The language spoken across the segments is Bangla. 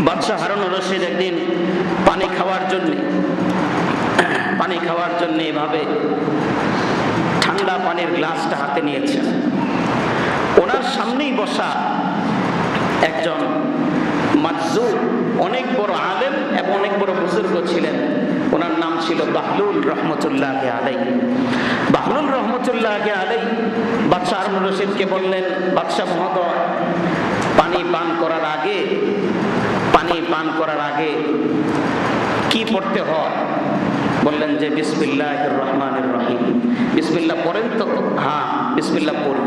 বাদশাহ হারুনুর রশিদ একদিন পানি খাওয়ার জন্য এভাবে ঠান্ডা পানির গ্লাসটা হাতে নিয়েছেন। ওনার সামনেই বসা একজন মাজজুব, অনেক বড় আলেম এবং অনেক বড় বুজুর্গ ছিলেন। ওনার নাম ছিল বাহলুল রহমতুল্লাহ আলাইহি। বাহলুল রহমতুল্লাহ আলাইহি বাদশাহ হারুনুর রশিদকে বললেন, বাদশাহ মহোদয়, পানি পান করার আগে কি পড়তে হয়? বললেন যে বিসমিল্লাহির রহমানির রহিম। বিসমিল্লাহ পড়েন তো? হ্যাঁ, বিসমিল্লাহ পড়ি।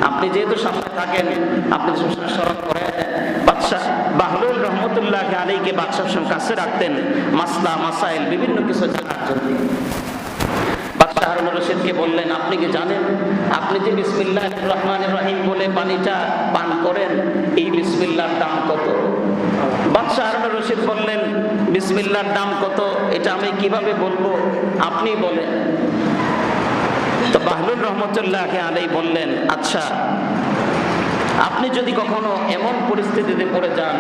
আপনি যেহেতু সামনে থাকেন, আপনি স্মরণ করে দেন। বাদশাহ বাহলুল রহমতুল্লাহ আলাইহিকে বাদশার সঙ্গে কাছে রাখতেন মাসলা মাসাইল বিভিন্ন কিছু জানার জন্য। বাদশাহ হারুনুর রশিদকে বললেন, আপনি কি জানেন আপনি যে বিসমিল্লাহির রহমানির রহিম বলে পানিটা পান করেন, এই বিসমিল্লাহর দাম কত? বাদশাহ হারুনুর রশিদ বললেন, বিসমিল্লাহর দাম কত এটা আমি কিভাবে বলবো, আপনি বলেন। তো বাহলুল রহমতুল্লাহ আলাইহি বললেন, আচ্ছা, আপনি যদি কখনো এমন পরিস্থিতিতে পড়ে যান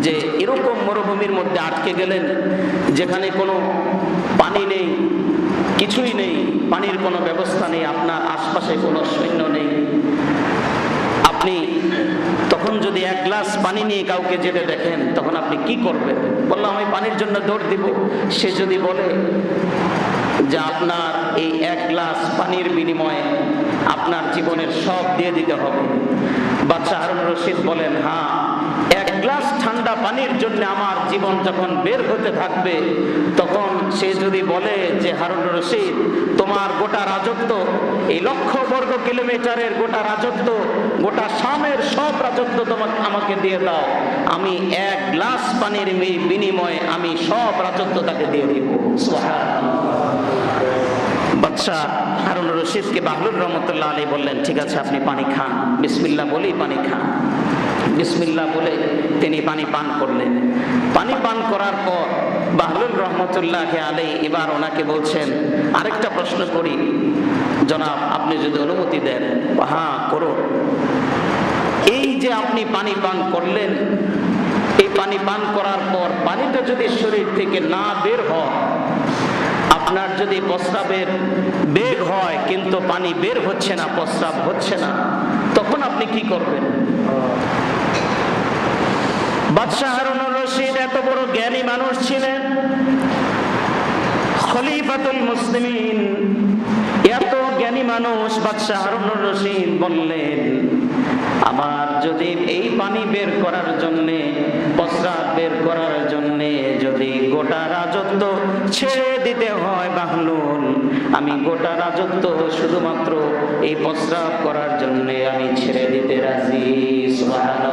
যে এরকম মরুভূমির মধ্যে আটকে গেলেন, যেখানে কোনো পানি নেই, কিছুই নেই, পানির কোনো ব্যবস্থা নেই, আপনার আশপাশে কোনো সৈন্য নেই, আপনি তখন যদি এক গ্লাস পানি নিয়ে কাউকে যেতে দেখেন, তখন আপনি কি করবেন? বললাম, আমি পানির জন্য দৌড় দিব। সে যদি বলে যে আপনার এই এক গ্লাস পানির বিনিময়ে আপনার জীবনের সব দিয়ে দিতে হবে, বাদশাহ হারুনুর রশিদ বলেন, হ্যাঁ, এক গ্লাস ঠান্ডা পানির জন্য আমার জীবন যখন বের হতে থাকবে, তখন সে যদি বলে যে হারুনুর রশিদ, তোমার গোটা রাজত্ব, এই 1,00,000 বর্গ কিলোমিটারের গোটা রাজত্ব, গোটা শামের সব রাজত্ব আমাকে দিয়ে দাও, আমি এক গ্লাস পানির বিনিময়ে আমি সব রাজত্ব তাকে দিয়ে দিব। সুবহানাল্লাহ। বাদশাহ হারুনুর রশিদকে বাহলুল রহমতুল্লাহ আলাইহি বললেন, ঠিক আছে, আপনি পানি খান, বিসমিল্লাহ বলেই পানি খান। বিসমিল্লাহ বলে তিনি পানি পান করলেন। পানি পান করার পর বাহলুল রহমতুল্লাহ আলাইহি এবার ওনাকে বলছেন, আরেকটা প্রশ্ন করি জনাব, আপনি যদি অনুমতি দেন। হ্যাঁ, করুন। এই যে আপনি পানি পান করলেন, এই পানি পান করার পর পানিটা যদি শরীর থেকে না বের হয়, আপনার যদি প্রস্রাবের বেগ হয় কিন্তু পানি বের হচ্ছে না, প্রস্রাব হচ্ছে না, তখন আপনি কি করবেন? বাদশাহ হারুনুর রশিদ এত বড় জ্ঞানী মানুষ ছিলেন, খলিফাতুল মুসলিমিন, এত জ্ঞানী মানুষ। বাদশাহ হারুনুর রশিদ বললেন, আবার যদি এই পানি বের করার জন্যে, প্রস্রাব বের করার জন্যে যদি গোটা রাজত্ব ছেড়ে দিতে হয় বাহলুল, আমি গোটা রাজত্ব শুধুমাত্র এই প্রস্রাব করার জন্যে আমি ছেড়ে দিতে রাজি। সুবহানাল্লাহ।